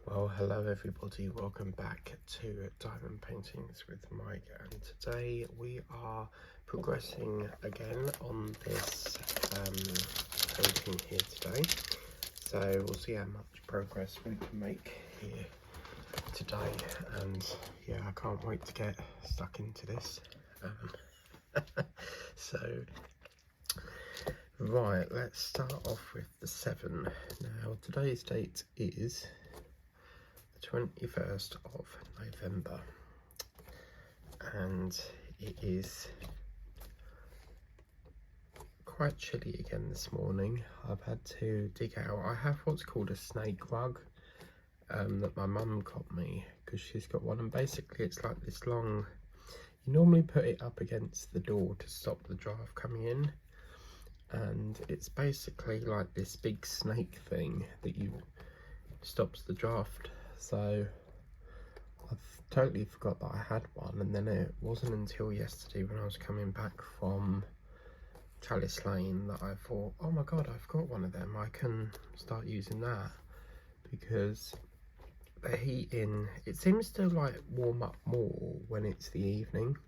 Well, hello everybody, welcome back to Diamond Paintings with Mike, and today we are progressing again on this painting here today. So we'll see how much progress we can make here today, and yeah, I can't wait to get stuck into this. So right, let's start off with the 7. Now today's date is 21st of November, and it is quite chilly again this morning. I've had to dig out, I have what's called a snake rug that my mum got me because she's got one, and basically it's like this long, you normally put it up against the door to stop the draft coming in, and it's basically like this big snake thing that stops the draft. So I've totally forgot that I had one, and then it wasn't until yesterday when I was coming back from Chalice Lane that I thought, oh my god, I've got one of them, I can start using that, because the heating, it seems to like warm up more when it's the evening.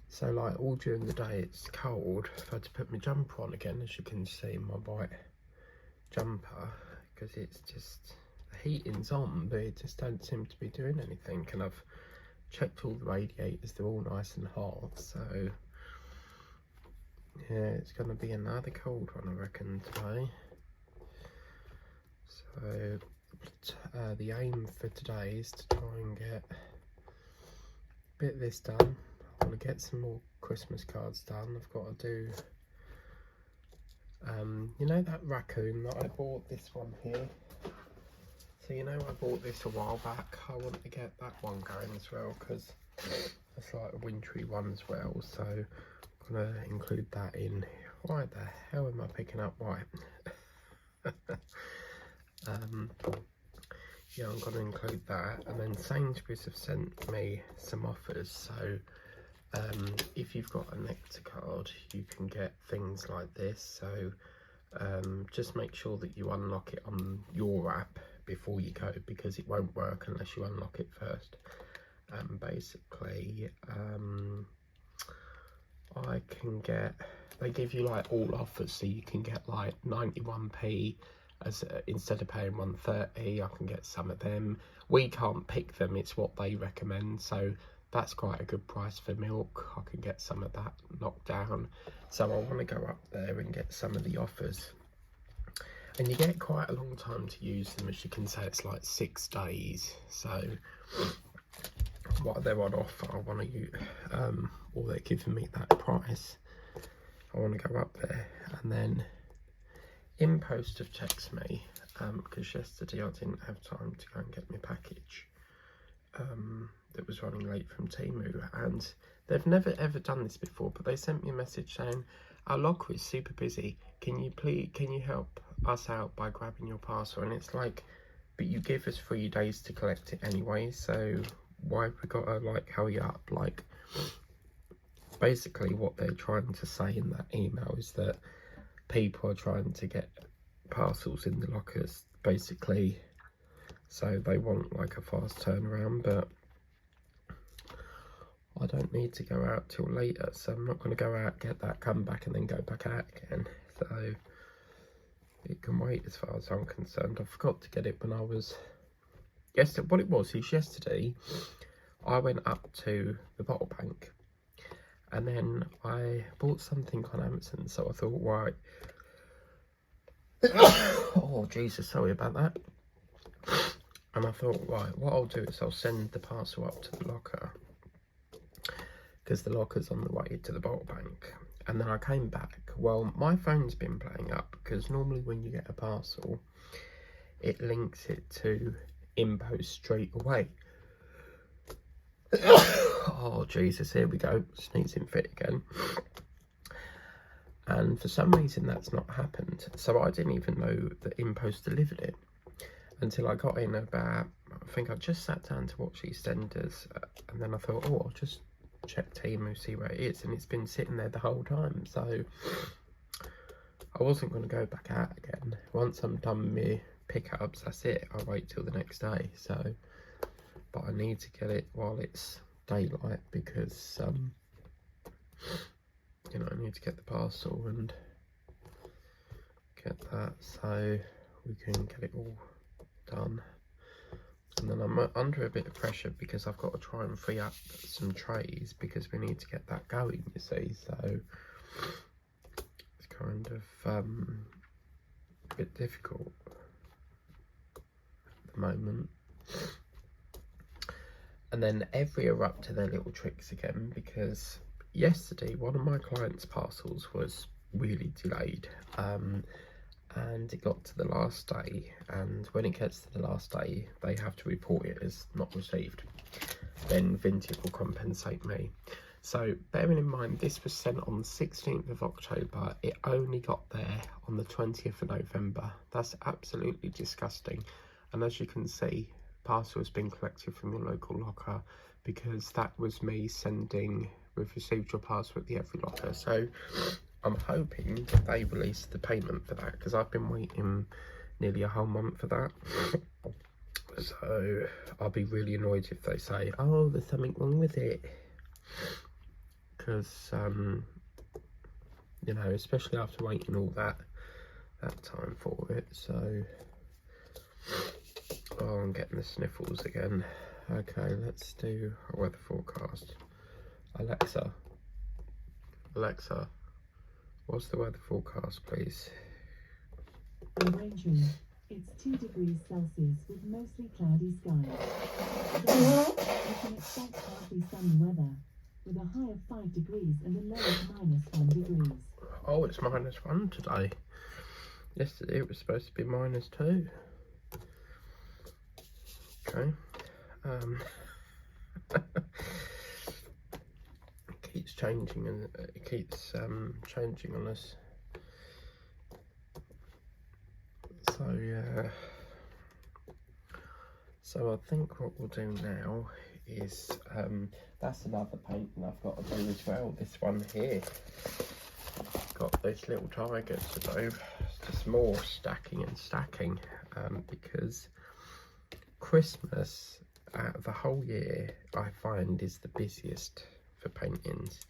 So like all during the day it's cold. I've had to put my jumper on again, as you can see, my white jumper, because it's just, the heating's on but it just don't seem to be doing anything, and I've checked all the radiators, they're all nice and hot. So yeah, it's going to be another cold one I reckon today. So the aim for today is to try and get a bit of this done. I want to get some more Christmas cards done. I've got to do you know that raccoon that I bought, this one here. So you know I bought this a while back, I want to get that one going as well, because it's like a wintry one as well. So I'm going to include that in. Why the hell am I picking up white? Yeah, I'm going to include that. And then Sainsbury's have sent me some offers, so if you've got a Nectar card you can get things like this. So just make sure that you unlock it on your app before you go, because it won't work unless you unlock it first. Basically I can get, they give you like all offers, so you can get like 91p as instead of paying 130. I can get some of them. We can't pick them, it's what they recommend, so that's quite a good price for milk. I can get some of that knocked down, so I want to go up there and get some of the offers. And you get quite a long time to use them, as you can say, it's like 6 days. So while they're on offer, I want to use, or they're giving me that price, I want to go up there. And then InPost have texted me, because yesterday I didn't have time to go and get my package that was running late from Temu, and they've never ever done this before, but they sent me a message saying, our locker is super busy, can you help us out by grabbing your parcel? And it's like, but you give us 3 days to collect it anyway, so why have we got to like hurry up? Like, basically what they're trying to say in that email is that people are trying to get parcels in the lockers, basically, so they want like a fast turnaround. But I don't need to go out till later, so I'm not going to go out, get that, come back and then go back out again. So it can wait as far as I'm concerned. I forgot to get it when I was yesterday. What it was is, yesterday I went up to the bottle bank and then I bought something on Amazon, so I thought, right, oh Jesus, sorry about that. And I thought, right, what I'll do is I'll send the parcel up to the locker, because the locker's on the way to the bottle bank. And then I came back, well, my phone's been playing up, because normally when you get a parcel it links it to InPost straight away. Oh Jesus, here we go, sneezing fit again. And for some reason that's not happened, so I didn't even know that InPost delivered it until I got in about, I think I just sat down to watch EastEnders, and then I thought, oh, I'll just check Temu, see where it is, and it's been sitting there the whole time. So I wasn't going to go back out again. Once I'm done with pickups, that's it. I wait till the next day. So, but I need to get it while it's daylight because you know, I need to get the parcel and get that so we can get it all done. And then I'm under a bit of pressure because I've got to try and free up some trays because we need to get that going, you see. So it's kind of a bit difficult at the moment. And then every are up to their little tricks again, because yesterday one of my clients' parcels was really delayed, and it got to the last day, and when it gets to the last day they have to report it as not received. Then Vinted will compensate me. So bearing in mind this was sent on the 16th of October, it only got there on the 20th of November. That's absolutely disgusting. And as you can see, parcel has been collected from your local locker, because that was me sending, we've received your parcel at the Every Locker. So I'm hoping that they release the payment for that, because I've been waiting nearly a whole month for that. So I'll be really annoyed if they say, oh, there's something wrong with it, because you know, especially after waiting all that time for it. So oh, I'm getting the sniffles again. Okay, let's do a weather forecast. Alexa, what's the weather forecast, please? Braintree. It's 2 degrees Celsius with mostly cloudy skies. You can expect partly sunny weather, with a high of 5 degrees and a low of -1 degrees. Oh, it's -1 today. Yesterday it was supposed to be -2. Okay. It keeps changing, and it keeps changing on us. So yeah. So I think what we'll do now is that's another painting I've got to do as well. This one here. Got this little tiger to do. It's just more stacking and stacking, because Christmas out of the whole year I find is the busiest for paintings.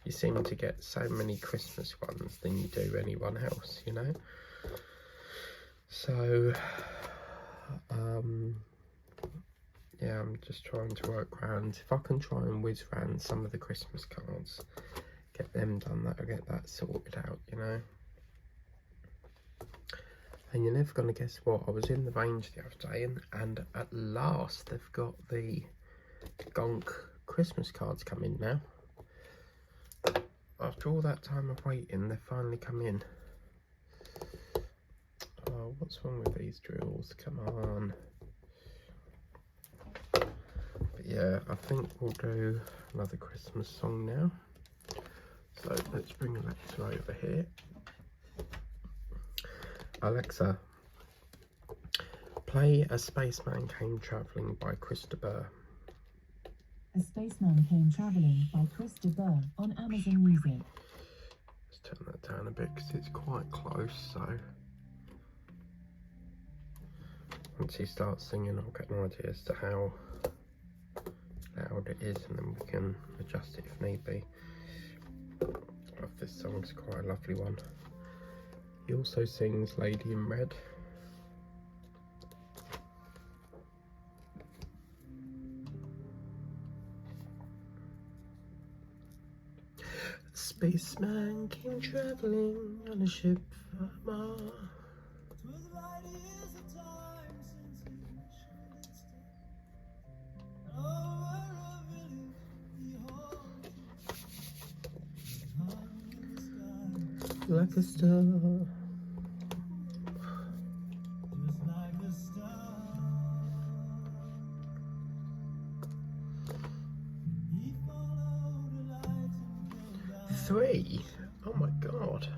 You seem to get so many Christmas ones than you do anyone else, you know. So yeah, I'm just trying to work around, if I can try and whiz around some of the Christmas cards, get them done, that'll get that sorted out, you know. And you're never going to guess what, I was in the range the other day, and at last they've got the Gonk Christmas cards come in now. After all that time of waiting, they've finally come in. Oh, what's wrong with these drills? Come on. But yeah, I think we'll do another Christmas song now. So let's bring Alexa over here. Alexa, play A Spaceman Came Travelling by Chris de Burgh. A Spaceman Came Travelling by Chris de Burgh on Amazon Music. Let's turn that down a bit because it's quite close, so once he starts singing I'll get an idea as to how loud it is, and then we can adjust it if need be. I love this song, it's quite a lovely one. He also sings Lady in Red. Spaceman came travelling on a ship for Mars. Like a star. Three? Oh my god.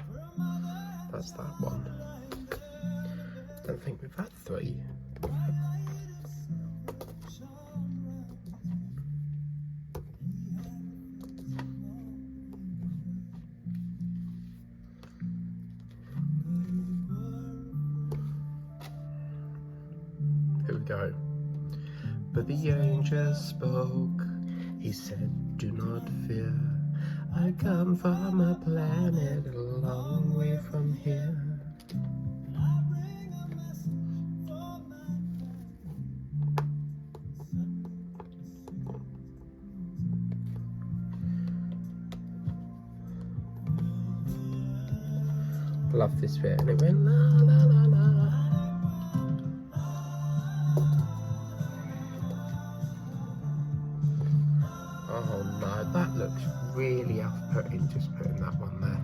That's that one. Don't think we've had three. go. But the angel spoke, he said, do not fear. I come from a planet a long way from here. Love this bit, and it went la la la la. Oh no, that looks really off-putting, just putting that one there.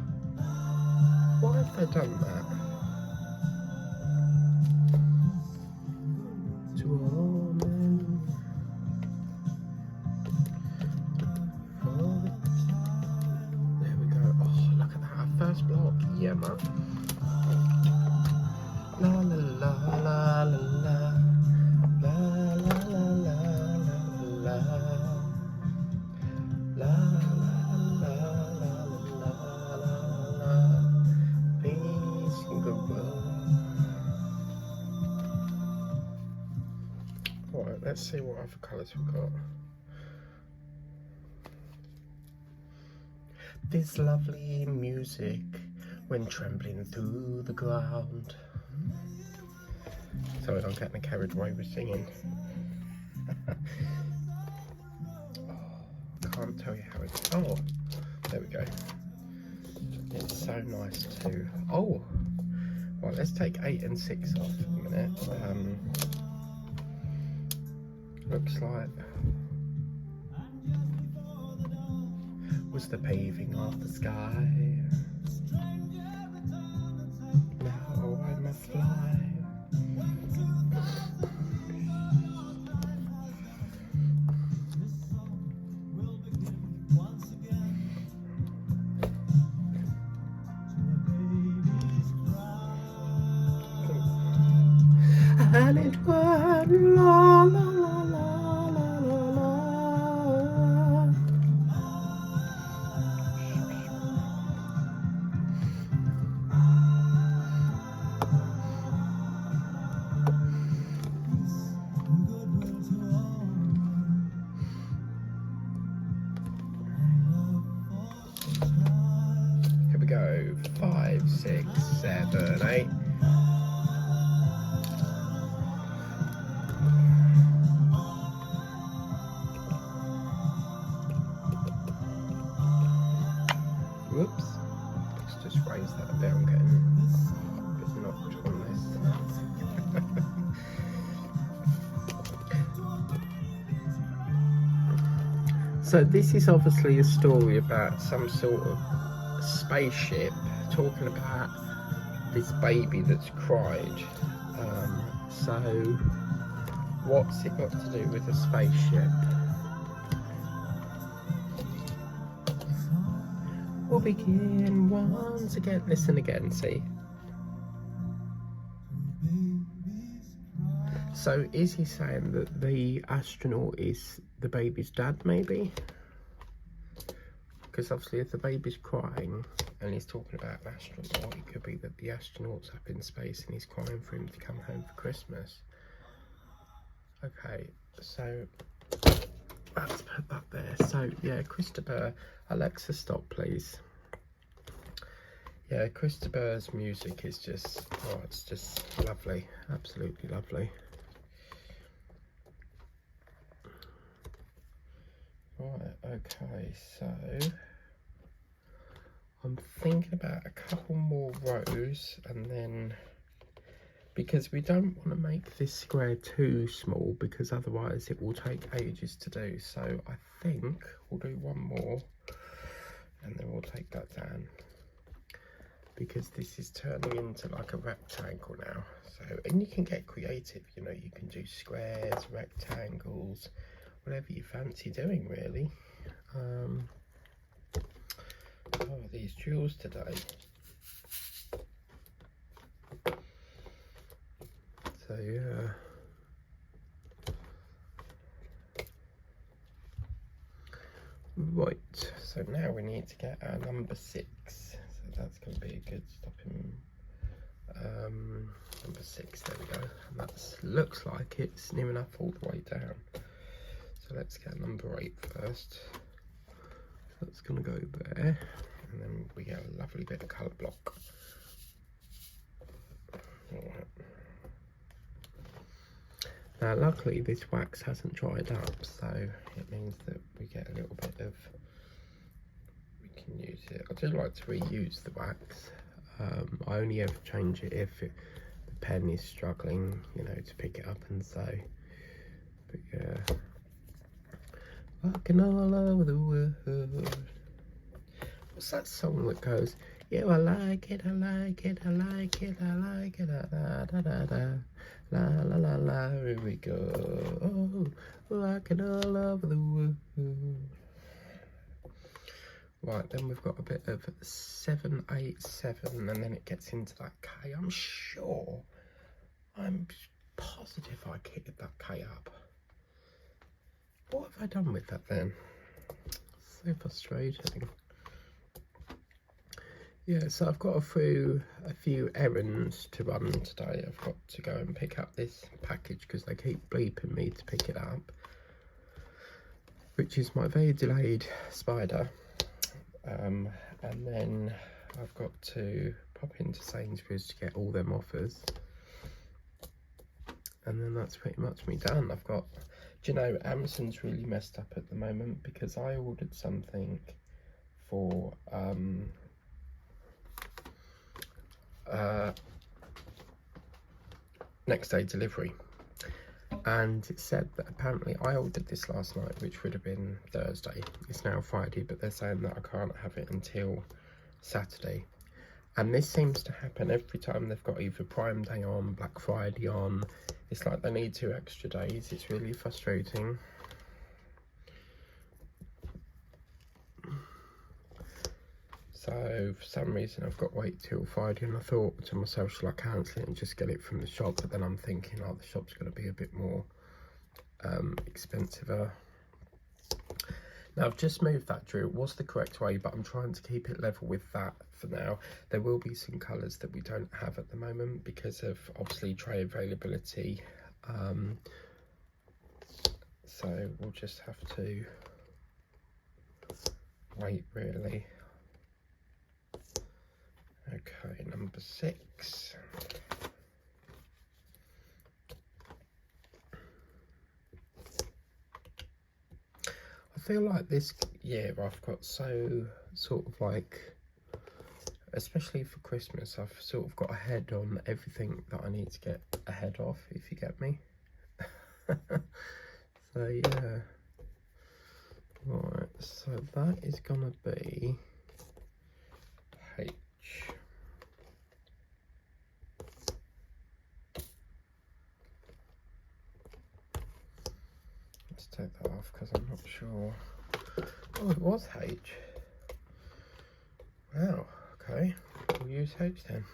Why have they done that? To all men, there we go. Oh, look at that, our first block. Yeah, man. La la la la la la la la la la la la la la. Peace and goodwill. Alright, let's see what other colours we've got. This lovely music when trembling through the ground. Sorry, I'm getting carried away with singing. Can't tell you how it's. Oh, there we go. It's so nice too. Oh, well, let's take 8 and 6 off a minute. Looks like was the paving of the sky. Now I must fly. And it went la la la la la la la. Here we go. 5, 6, 7, 8. Whoops. Let's just raise that a bit. I'm getting a bit knocked on this. So this is obviously a story about some sort of spaceship talking about this baby that's cried. So what's it got to do with a spaceship? We'll begin once again. Listen again, see. So is he saying that the astronaut is the baby's dad, maybe? Because obviously if the baby's crying and he's talking about an astronaut, it could be that the astronaut's up in space and he's crying for him to come home for Christmas. Okay, so let's put that there. So yeah, Christopher, Alexa, stop please. Yeah, Christopher's music is just, oh, it's just lovely, absolutely lovely. Right, okay, so I'm thinking about a couple more rows, and then because we don't want to make this square too small because otherwise it will take ages to do, so I think we'll do one more and then we'll take that down because this is turning into like a rectangle now. So, and you can get creative, you know, you can do squares, rectangles, whatever you fancy doing really. Oh, these jewels today. So yeah. Right, so now we need to get our number 6. So that's going to be a good stopping. Number 6, there we go. And that's looks like it's near enough all the way down. So let's get number 8 first. That's going to go there, and then we get a lovely bit of colour block. Right. Now luckily this wax hasn't dried up, so it means that we get a little bit of, we can use it. I do like to reuse the wax. I only ever change it if the pen is struggling, you know, to pick it up and so. But yeah. Walking all over the world. What's that song that goes, yeah, I like it, I like it, I like it, I like it, da da da da, la la la la, here we go, oh, walking all over the world. Right, then we've got a bit of 7, 8, 7, and then it gets into that K. I'm positive I kitted that K up. What have I done with that then? So frustrating. Yeah, so I've got a few errands to run today. I've got to go and pick up this package because they keep bleeping me to pick it up, which is my very delayed spider. And then I've got to pop into Sainsbury's to get all them offers. And then that's pretty much me done. I've got, do you know, Amazon's really messed up at the moment because I ordered something for next day delivery, and it said that apparently I ordered this last night, which would have been Thursday. It's now Friday, but they're saying that I can't have it until Saturday. And this seems to happen every time they've got either Prime Day on, Black Friday on. It's like they need 2 extra days. It's really frustrating. So for some reason I've got to wait till Friday, and I thought to myself, shall I cancel it and just get it from the shop? But then I'm thinking, oh, the shop's going to be a bit more expensive. Now I've just moved that drill. It was the correct way, but I'm trying to keep it level with that for now. There will be some colours that we don't have at the moment because of obviously tray availability. So we'll just have to wait really. Okay, number 6. I feel like this year I've got so sort of like, especially for Christmas, I've sort of got ahead on everything that I need to get ahead of, if you get me. So yeah. Right, so that is gonna be H. Let's take that off because I'm not sure. Oh, it was H. Wow, okay. We'll use H then.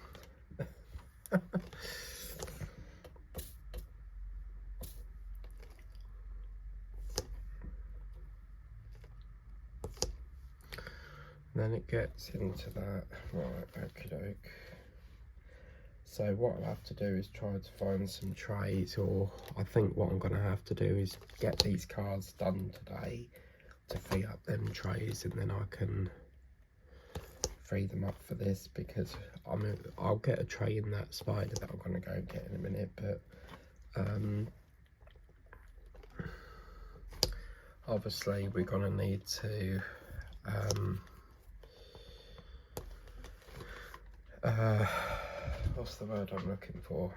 Then it gets into that. Right, okie doke. So what I'll have to do is try to find some trays, or I think what I'm going to have to do is get these cards done today to free up them trays, and then I can free them up for this, because I'll get a tray in that spider that I'm going to go and get in a minute, but obviously we're going to need to what's the word I'm looking for?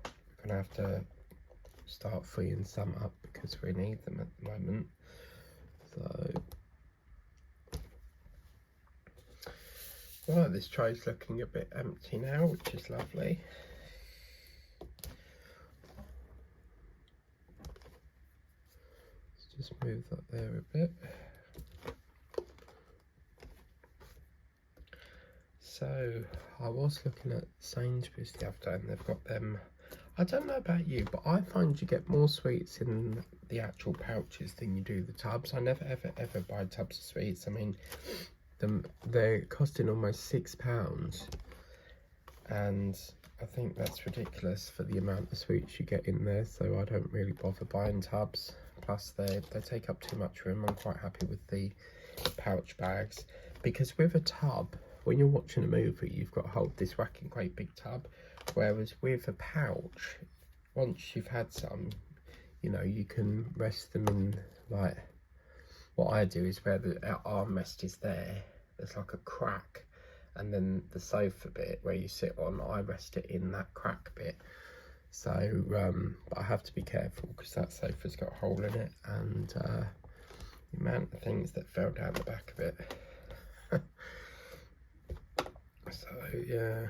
We're going to have to start freeing some up because we need them at the moment. So, right, this tray's looking a bit empty now, which is lovely. Let's just move that there a bit. So I was looking at Sainsbury's the other day, and they've got them. I don't know about you, but I find you get more sweets in the actual pouches than you do the tubs. I never ever buy tubs of sweets. I mean, they're costing almost £6, and I think that's ridiculous for the amount of sweets you get in there, so I don't really bother buying tubs. Plus they take up too much room. I'm quite happy with the pouch bags, because with a tub, when you're watching a movie, you've got to hold this whacking great big tub, whereas with a pouch, once you've had some, you know, you can rest them in, like, what I do is where the armrest is there's like a crack, and then the sofa bit where you sit on, I rest it in that crack bit. So but I have to be careful because that sofa's got a hole in it, and the amount of things that fell down the back of it. So yeah.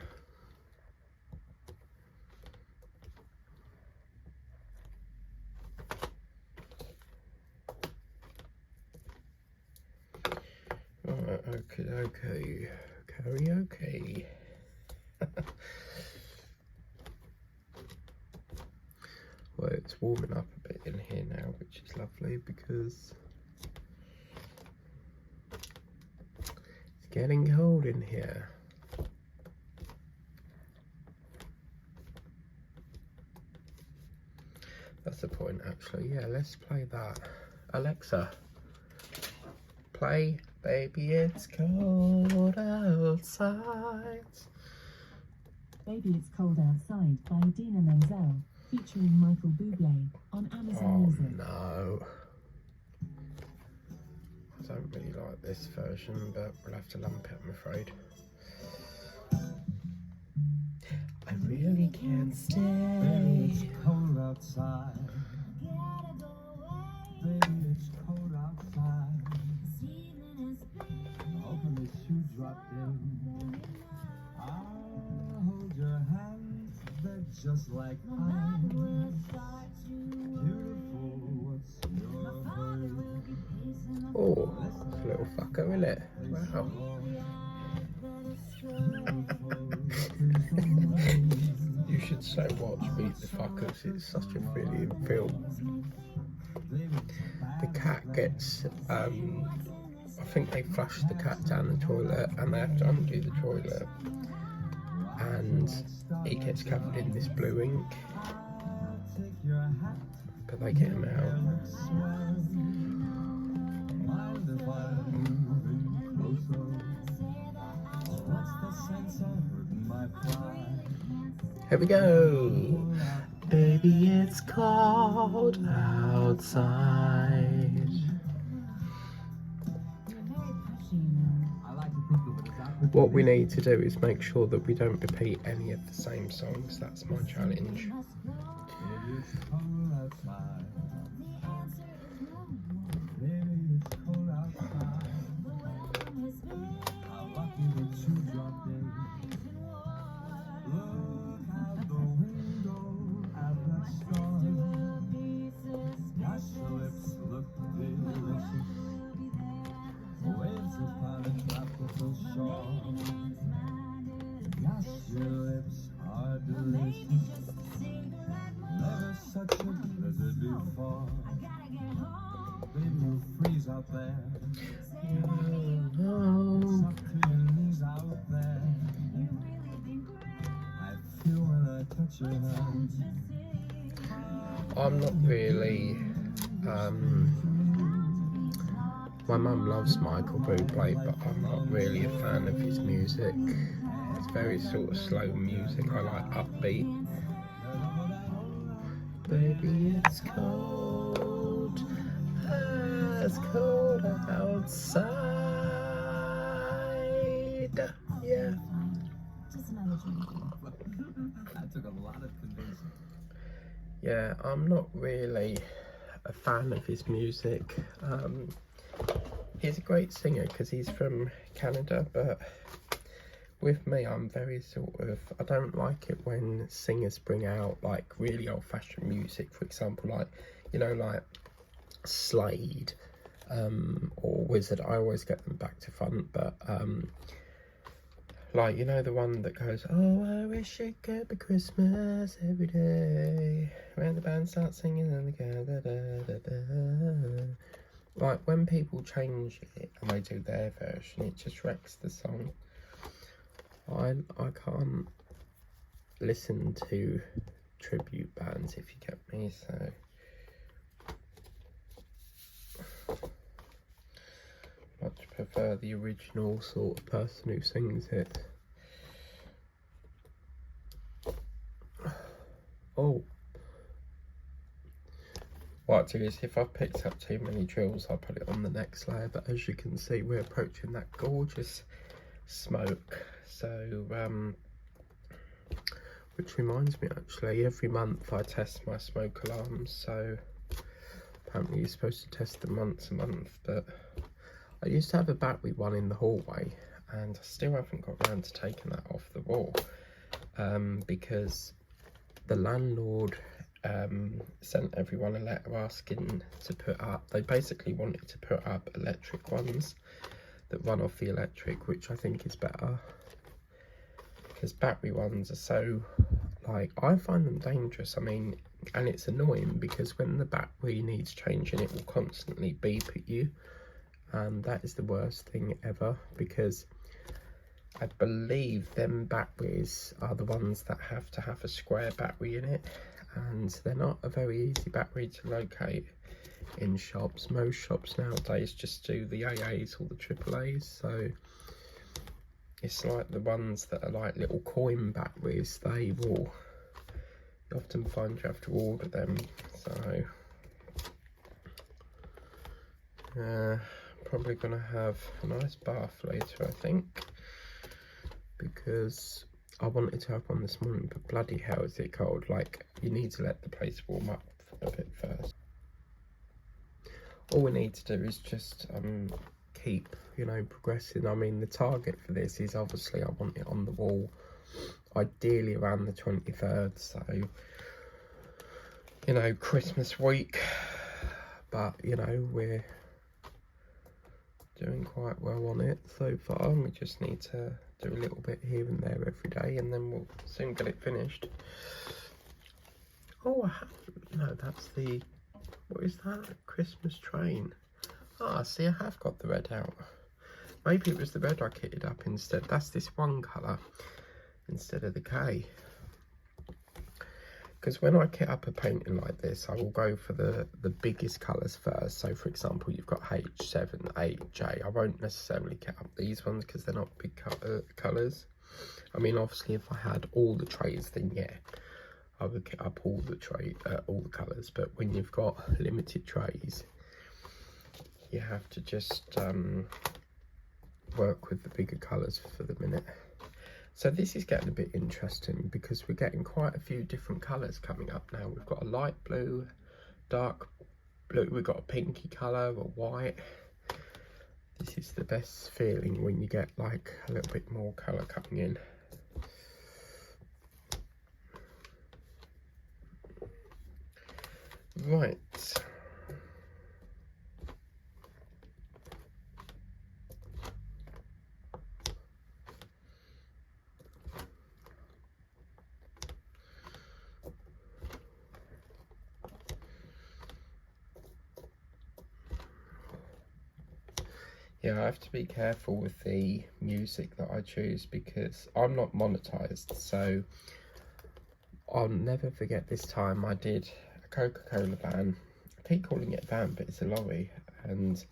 Alright, okay. Karaoke. Well, it's warming up a bit in here now, which is lovely because it's getting cold in here. That's the point, actually. Yeah, let's play that. Alexa, play Baby It's Cold Outside. Baby It's Cold Outside by Idina Menzel, featuring Michael Bublé on Amazon Music. No. I don't really like this version, but we'll have to lump it, I'm afraid. I really can't stay. Baby, it's cold outside. Baby, it's cold outside. Open the shoe dropped in. I'll hold your hands, they're just like ice. Beautiful, what's your hurry? Oh, it's a little fucker, isn't it? Wow. You should so watch Meet the Fuckers, it's such a brilliant film. The cat gets, I think they flush the cat down the toilet and they have to undo the toilet, and it gets covered in this blue ink, but they get him out. Here we go. Baby, it's cold outside. What we need to do is make sure that we don't repeat any of the same songs. That's my challenge. Out there, Oh. suck to your knees out there. I feel when I touch your hands. I'm not really, my mum loves Michael Bublé, but I'm not really a fan of his music. It's very sort of slow music. I like upbeat. Baby, it's cold. It's cold outside. Yeah. That took a lot of convincing. Yeah, I'm not really a fan of his music. He's a great singer because he's from Canada, but with me, I'm very sort of, I don't like it when singers bring out like really old-fashioned music, for example, like, you know, like Slade or Wizard. I always get them back to front, but like, you know, the one that goes, oh, I wish it could be Christmas every day, when the band starts singing and they go, da, da, da, da. Like, when people change it and they do their version, it just wrecks the song. I can't listen to tribute bands, if you get me. So much prefer the original sort of person who sings it. Oh, what I'll do is, if I've picked up too many drills, I'll put it on the next layer. But as you can see, we're approaching that gorgeous smoke. So which reminds me, actually, every month I test my smoke alarms. So apparently you're supposed to test them once a month, but I used to have a battery one in the hallway, and I still haven't got around to taking that off the wall, because the landlord sent everyone a letter asking to put up, they basically wanted to put up electric ones that run off the electric, which I think is better, because battery ones are so, like, I find them dangerous. I mean, and it's annoying because when the battery needs changing, it will constantly beep at you, and that is the worst thing ever, because I believe them batteries are the ones that have to have a square battery in it, and they're not a very easy battery to locate in shops. Most shops nowadays just do the AAs or the AAAs, so it's like the ones that are like little coin batteries, they will, you often find you have to order them. So probably gonna have a nice bath later, I think, because I wanted to have one this morning, but bloody hell is it cold. Like, you need to let the place warm up a bit first. All we need to do is just keep, you know, progressing. I mean, the target for this is obviously I want it on the wall ideally around the 23rd, so, you know, Christmas week, but, you know, we're doing quite well on it so far. We just need to do a little bit here and there every day, and then we'll soon get it finished. Oh, no, that's the, what is that? Christmas train. Ah, see, I have got the red out. Maybe it was the red I kitted up instead. That's this one colour instead of the K. Because when I kit up a painting like this, I will go for the biggest colours first. So, for example, you've got H7, 8J. I won't necessarily kit up these ones because they're not big colours. I mean, obviously, if I had all the trays, then yeah, I would kit up all the colours. But when you've got limited trays, you have to just work with the bigger colours for the minute. So this is getting a bit interesting because we're getting quite a few different colours coming up now. We've got a light blue, dark blue, we've got a pinky colour, a white. This is the best feeling when you get like a little bit more colour coming in. Right. Yeah, I have to be careful with the music that I choose because I'm not monetized, so I'll never forget this time I did a Coca-Cola van. I keep calling it a van, but it's a lorry, and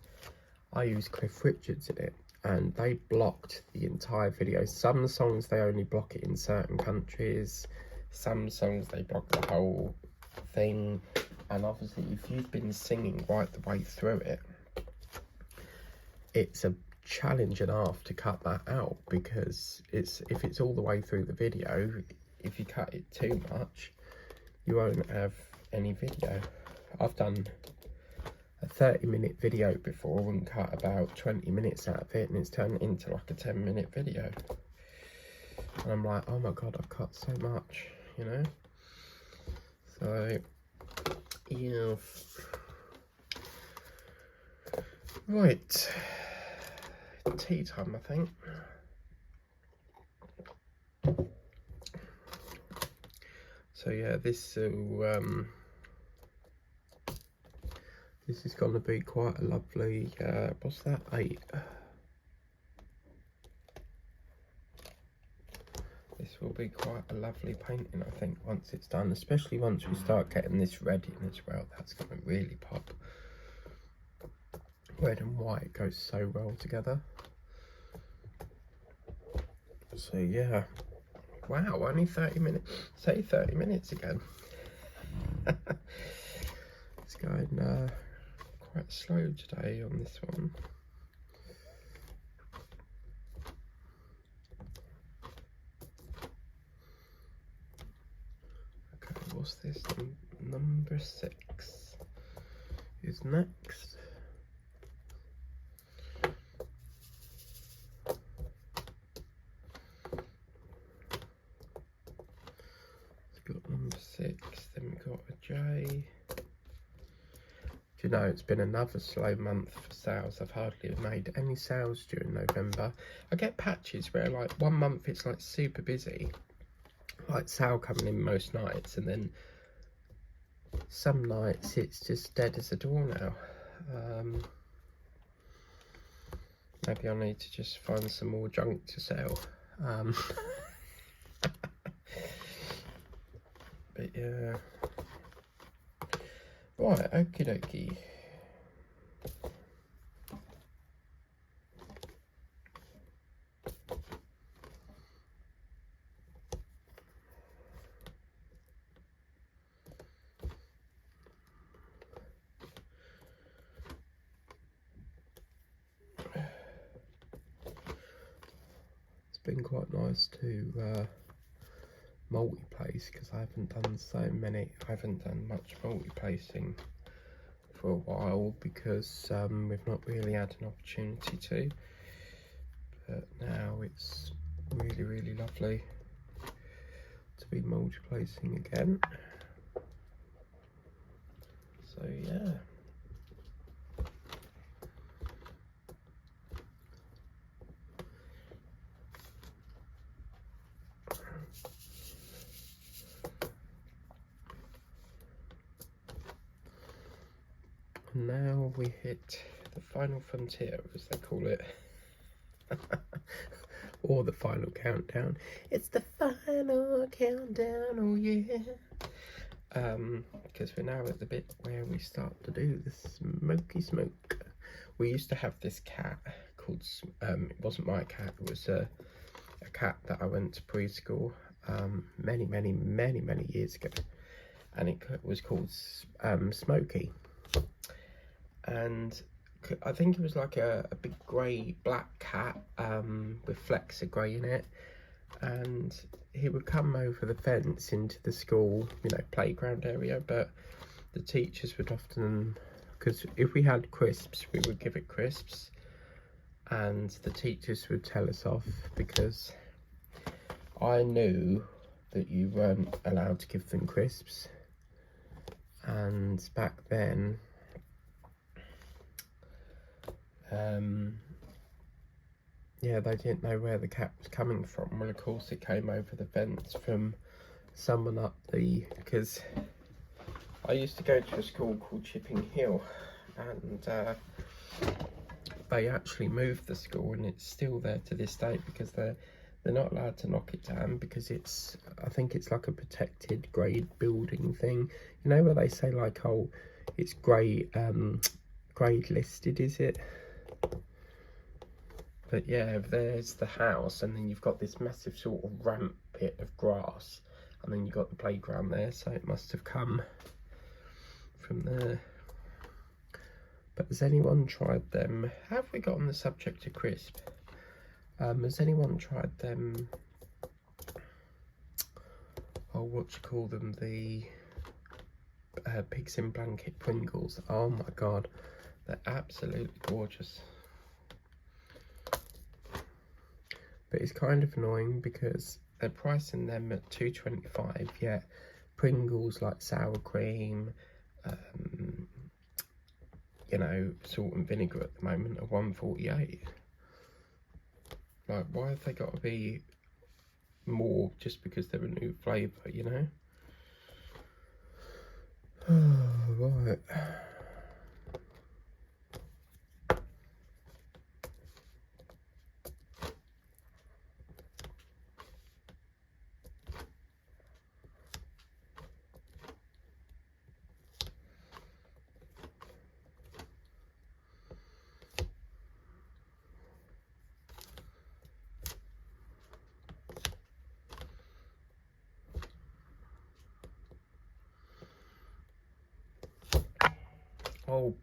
I used Cliff Richards in it, and they blocked the entire video. Some songs they only block it in certain countries, some songs they block the whole thing, and obviously if you've been singing right the way through it, it's a challenge and a half to cut that out, because if it's all the way through the video, if you cut it too much, you won't have any video. I've done a 30-minute video before and cut about 20 minutes out of it, and it's turned into like a 10-minute video. And I'm like, oh my god, I've cut so much, you know? So, yeah. Right. Tea time, I think. So yeah, this is going to be quite a lovely, what's that, 8? this will be quite a lovely painting, I think, once it's done, especially once we start getting this red in as well. That's going to really pop. Red and white goes so well together. So yeah, wow, only 30 minutes. Say 30 minutes again. It's going quite slow today on this one. Okay, what's this? Number 6 is next. Got number 6, then we got a J. Do you know, it's been another slow month for sales. I've hardly made any sales during November. I get patches where like 1 month it's like super busy, like sale coming in most nights, and then some nights it's just dead as a door now. Maybe I need to just find some more junk to sell. But yeah. Right, okie dokie. It's been quite nice to multi-place, because I haven't done much multi-placing for a while, because we've not really had an opportunity to, but now it's really lovely to be multi-placing again. So yeah. Now we hit the final frontier, as they call it. Or the final countdown. It's the final countdown, oh yeah. Because we're now at the bit where we start to do the smoky smoke. We used to have this cat called, it wasn't my cat, it was a cat that I went to preschool many years ago, and it was called Smokey. And I think it was like a big grey black cat with flecks of grey in it, and he would come over the fence into the school, you know, playground area, but the teachers would often, because if we had crisps we would give it crisps, and the teachers would tell us off because I knew that you weren't allowed to give them crisps, and back then yeah, they didn't know where the cat was coming from. Well, of course it came over the fence from someone up the, because I used to go to a school called Chipping Hill, and they actually moved the school, and it's still there to this day, because they're not allowed to knock it down, because it's, I think it's like a protected grade building thing, you know, where they say like, oh, it's grade listed, is it? But yeah, there's the house, and then you've got this massive sort of ramp pit of grass, and then you've got the playground there, so it must have come from there. But has anyone tried them? Have we got on the subject of crisp? Has anyone tried them? Oh, what do you call them? The pigs in blanket Pringles. Oh my god, they're absolutely gorgeous. But it's kind of annoying because they're pricing them at $2.25, yet Pringles like sour cream, you know, salt and vinegar at the moment are $1.48. Like, why have they got to be more just because they're a new flavour, you know? Right. Oh,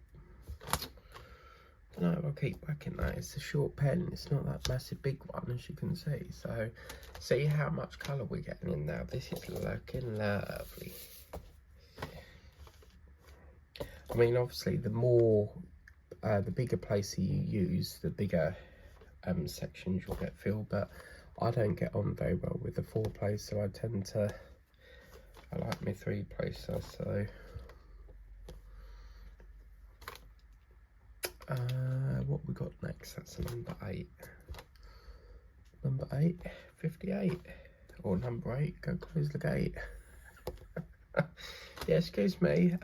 no, I'll keep whacking that. It's a short pen. It's not that massive big one, as you can see. So, see how much colour we're getting in now. This is looking lovely. I mean, obviously, the more, the bigger placer you use, the bigger sections you'll get filled. But I don't get on very well with the 4-placer. I like my 3-placer. So, what we got next? That's a number 8. Number 8, 58. Or number 8, go close the gate. Yeah, excuse me,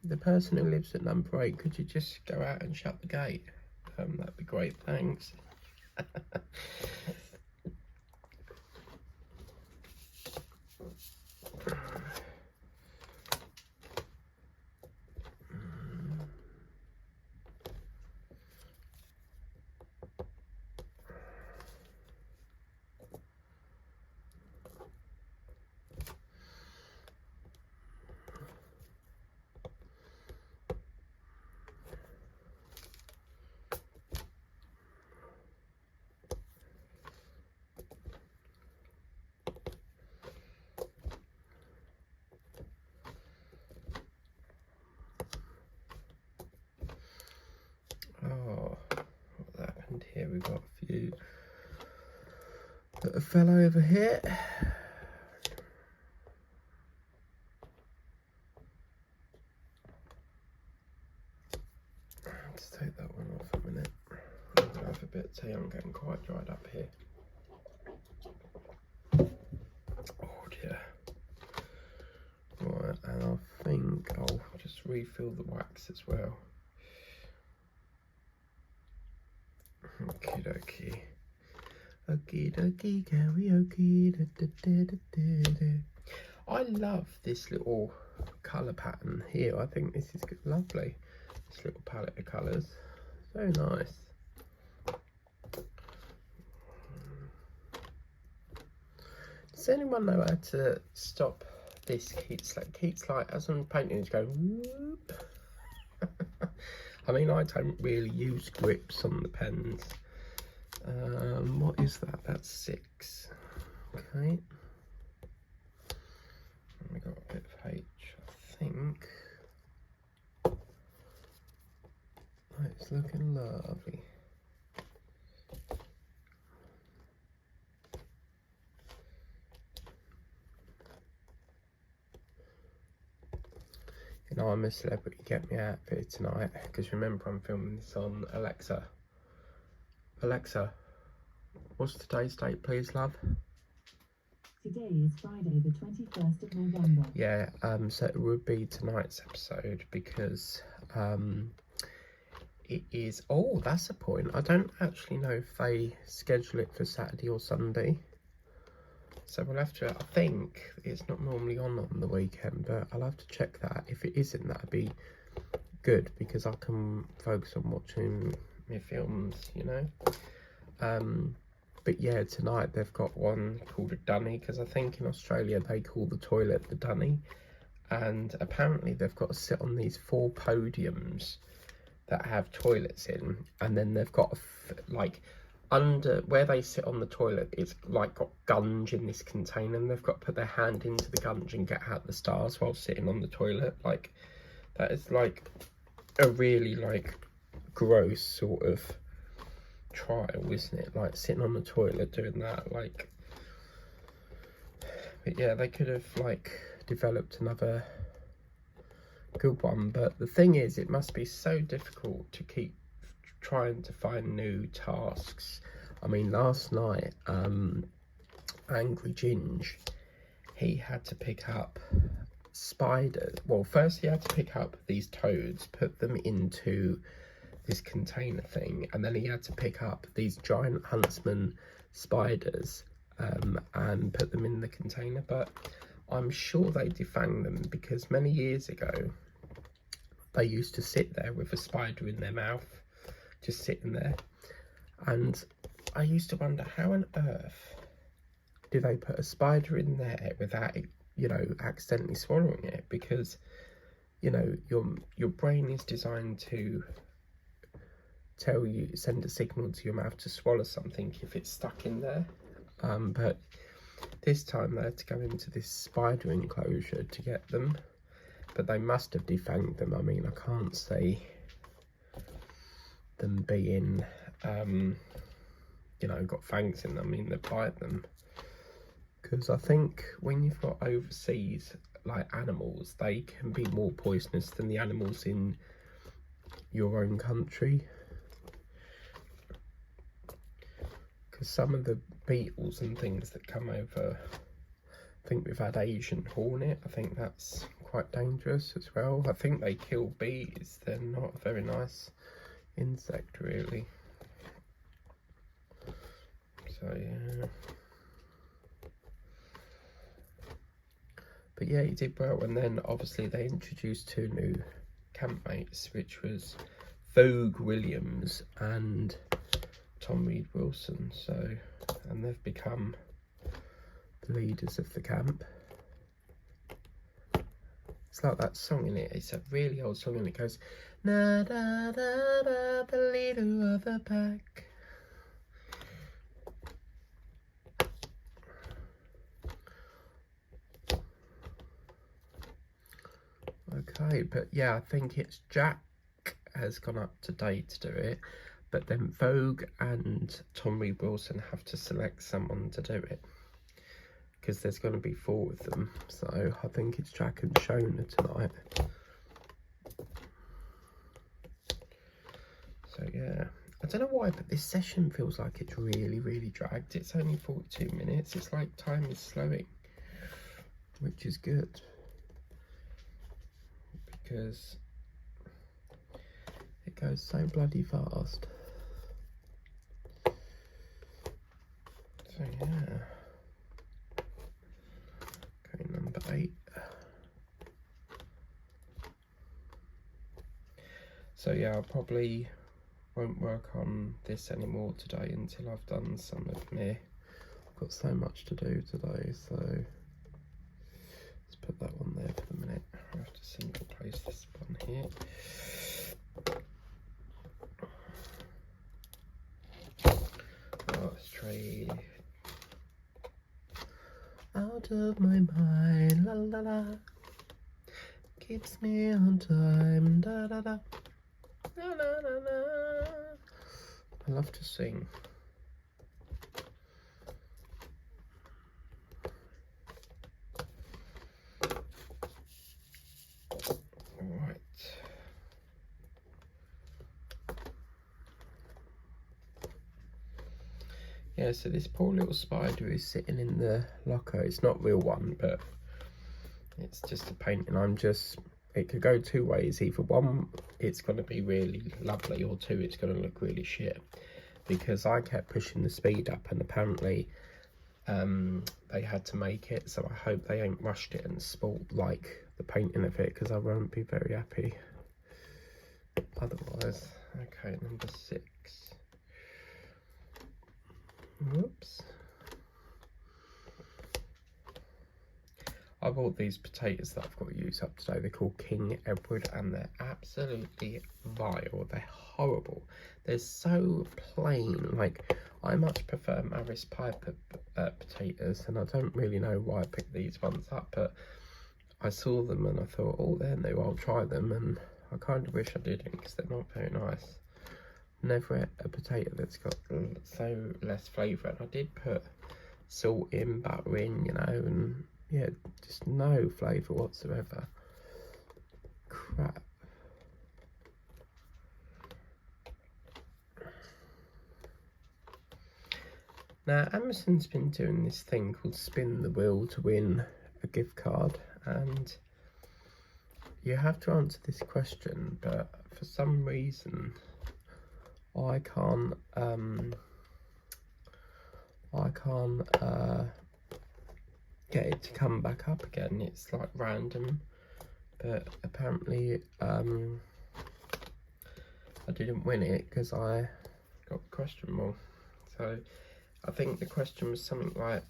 the person who lives at number 8, could you just go out and shut the gate? That'd be great, thanks. Oh, what happened here? We've got a few that fell over here. Let's take that one off a minute. I'm gonna have a bit of tea. I'm getting quite dried up here. Oh dear. Right, and I think I'll just refill the wax as well. Okie dokie. Okie dokie, karaoke. Da, da, da, da, da, da. I love this little colour pattern here. I think this is lovely. This little palette of colours. So nice. Does anyone know how to stop this? Keeps like as I'm painting, it's going whoop. I mean, I don't really use grips on the pens. What is that? That's 6. Okay. We got a bit of H, I think. It's looking lovely. You know, I'm a celebrity, get me out of here tonight, because remember I'm filming this on Alexa. Alexa, what's today's date, please, love? Today is Friday, the 21st of November. Yeah, so it would be tonight's episode, because it is, oh, that's a point. I don't actually know if they schedule it for Saturday or Sunday. So we'll have to, I think it's not normally on the weekend, but I'll have to check that. If it isn't, that'd be good, because I can focus on watching my films, you know. But yeah, tonight they've got one called a dunny, because I think in Australia they call the toilet the dunny. And apparently they've got to sit on these 4 podiums that have toilets in, and then they've got like under where they sit on the toilet, it's like got gunge in this container, and they've got to put their hand into the gunge and get out the stars while sitting on the toilet. Like, that is like a really like gross sort of trial, isn't it? Like sitting on the toilet doing that, like. But yeah, they could have like developed another good one, but the thing is, it must be so difficult to keep trying to find new tasks. I mean, last night, Angry Ginge, he had to pick up spiders. Well, first he had to pick up these toads, put them into this container thing, and then he had to pick up these giant huntsman spiders and put them in the container. But I'm sure they defanged them, because many years ago they used to sit there with a spider in their mouth, just sitting there. And I used to wonder, how on earth do they put a spider in there without it, you know, accidentally swallowing it? Because you know, your brain is designed to send a signal to your mouth to swallow something if it's stuck in there. But this time they had to go into this spider enclosure to get them, but they must have defanged them. I mean, I can't see them being, you know, got fangs in them. I mean, they bite them. Because I think when you've got overseas, like, animals, they can be more poisonous than the animals in your own country. Because some of the beetles and things that come over, I think we've had Asian hornet, I think that's quite dangerous as well. I think they kill bees. They're not a very nice insect, really. So yeah, but yeah, he did well. And then obviously they introduced 2 new campmates, which was Vogue Williams and Tom Reed Wilson. So, and they've become the leaders of the camp. It's like that song in it. It's a really old song and it goes, na da da da, the leader of the pack. Okay, but yeah, I think it's Jack has gone up today to do it, but then Vogue and Tom Reed Wilson have to select someone to do it, because there's going to be 4 of them. So I think it's Jack and Shona tonight. So yeah, I don't know why, but this session feels like it's really dragged. It's only 42 minutes. It's like time is slowing, which is good, because it goes so bloody fast. So yeah. Okay, number 8. So yeah, I probably won't work on this anymore today until I've done some of me. I've got so much to do today, so let's put that one there for the minute. I have to single place this one here. Oh, straight out of my mind, la la la, keeps me on time, da da da, la la la la. I love to sing. Right. Yeah, so this poor little spider is sitting in the locker. It's not a real one, but it's just a painting. It could go 2 ways. Either 1, it's going to be really lovely, or 2, it's going to look really shit. Because I kept pushing the speed up, and apparently they had to make it, so I hope they ain't rushed it and spoiled like the painting of it, because I won't be very happy otherwise. Okay, number 6. Whoops. I bought these potatoes that I've got to use up today. They're called King Edward, and they're absolutely vile. They're horrible. They're so plain. Like, I much prefer Maris Piper potatoes, and I don't really know why I picked these ones up, but I saw them and I thought, oh, they're new, I'll try them, and I kind of wish I didn't, because they're not very nice. Never ate a potato that's got so less flavour, and I did put salt in, butter in, you know, and yeah, just no flavour whatsoever. Crap. Now, Amazon's been doing this thing called Spin the Wheel to win a gift card, and you have to answer this question, but for some reason I can't get it to come back up again. It's like random, but apparently I didn't win it because I got the question wrong. So I think the question was something like,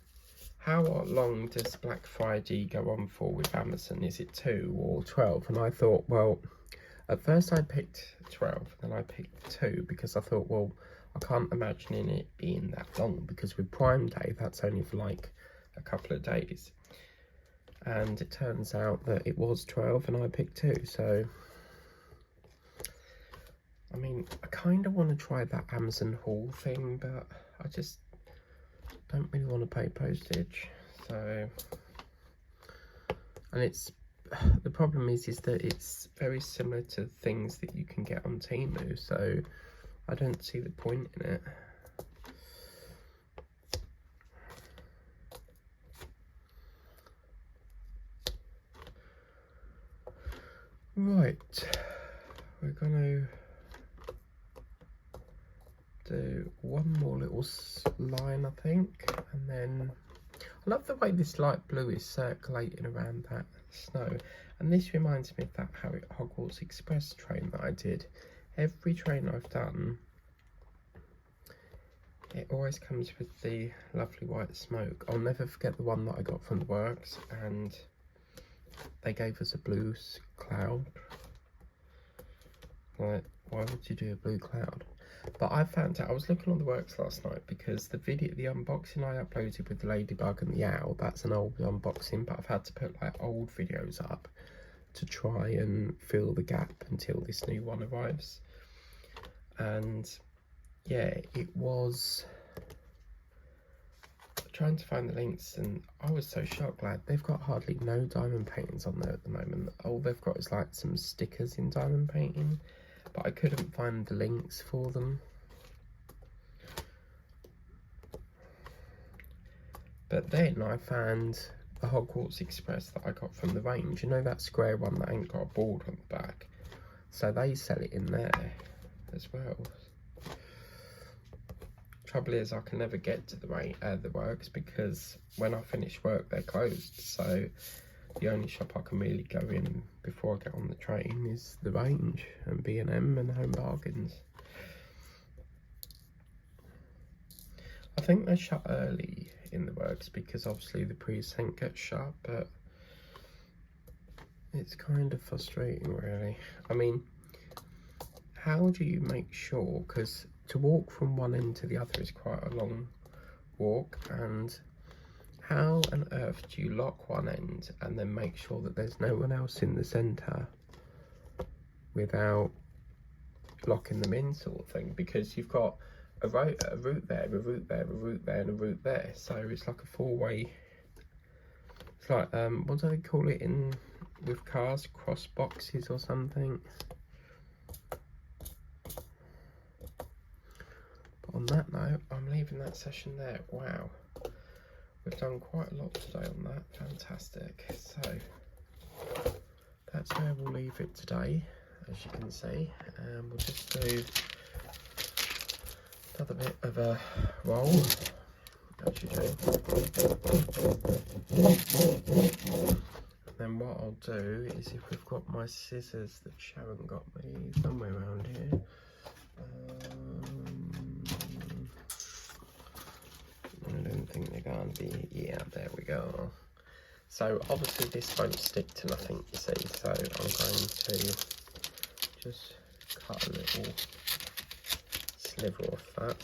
how long does Black Friday go on for with Amazon? Is it 2 or 12? And I thought, well, at first I picked 12, then I picked 2 because I thought, well, I can't imagine it being that long, because with Prime Day, that's only for like a couple of days. And it turns out that it was 12 and I picked 2, so I mean, I kind of want to try that Amazon haul thing, but I just don't really want to pay postage. So, and it's, the problem is that it's very similar to things that you can get on Temu, so I don't see the point in it. Right, we're gonna do one more little line, I think, and then I love the way this light blue is circulating around that snow. And this reminds me of that Hogwarts Express train that I did. Every train I've done, it always comes with the lovely white smoke. I'll never forget the one that I got from the works, and they gave us a blue cloud. Like, why would you do a blue cloud? But I found out, I was looking on the works last night, because the unboxing I uploaded with the ladybug and the owl, that's an old unboxing, but I've had to put like old videos up to try and fill the gap until this new one arrives. And yeah, it was trying to find the links, and I was so shocked. Like, they've got hardly no diamond paintings on there at the moment. All they've got is like some stickers in diamond painting, but I couldn't find the links for them. But then I found the Hogwarts Express that I got from the range. You know, that square one that ain't got a board on the back? So they sell it in there as well. Trouble is, I can never get to the works, because when I finish work they're closed. So the only shop I can really go in before I get on the train is the range and B&M and Home Bargains. I think they shut early in the works because obviously the precinct gets shut, but it's kind of frustrating, really. I mean, how do you make sure, because to walk from one end to the other is quite a long walk, and how on earth do you lock one end and then make sure that there's no one else in the centre without locking them in, sort of thing? Because you've got a route there, a route there, a route there, and a route there, so it's like a four-way. It's like what do they call it in with cars, cross boxes or something? But on that note, I'm leaving that session there. Wow, we've done quite a lot today on that. Fantastic. So that's where we'll leave it today, as you can see. We'll just do another bit of a roll, as you do. And then what I'll do is, if we've got my scissors that Sharon got me somewhere around here, I don't think they're going to be, yeah, there we go. So obviously this won't stick to nothing, you see, so I'm going to just cut a little sliver off that,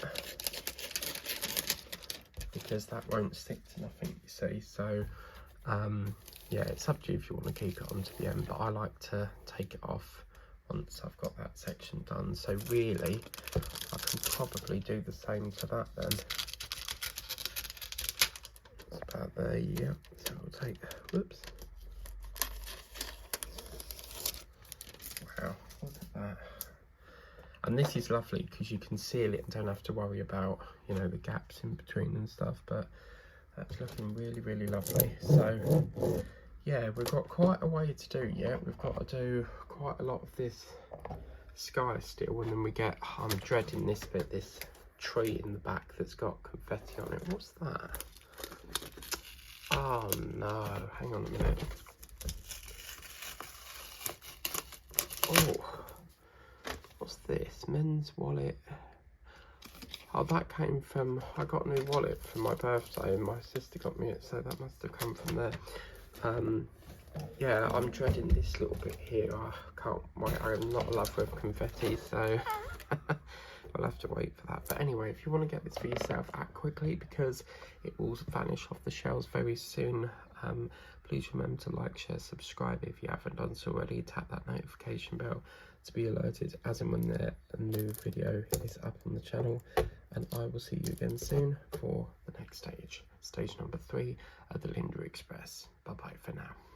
because that won't stick to nothing, you see. So yeah, it's up to you if you want to keep it onto the end, but I like to take it off once I've got that section done. So really, I can probably do the same to that then. It's about there, yeah. So we'll take, whoops. Wow, look at that. And this is lovely because you can seal it and don't have to worry about, you know, the gaps in between and stuff. But that's looking really, really lovely. So yeah, we've got quite a way to do yet. We've got to do quite a lot of this sky still, and then we get, I'm dreading this bit, this tree in the back that's got confetti on it. What's that? Oh no, hang on a minute. Oh, what's this? Men's wallet. Oh, that came from, I got a new wallet for my birthday and my sister got me it, so that must have come from there. Yeah, I'm dreading this little bit here. I can't wait. I'm not in love with confetti, so I'll have to wait for that. But anyway, if you want to get this for yourself, act quickly because it will vanish off the shelves very soon. Please remember to like, share, subscribe if you haven't done so already. Tap that notification bell to be alerted as and when a new video is up on the channel. And I will see you again soon for the next stage. Stage number 3 of the Linda Express. Bye bye for now.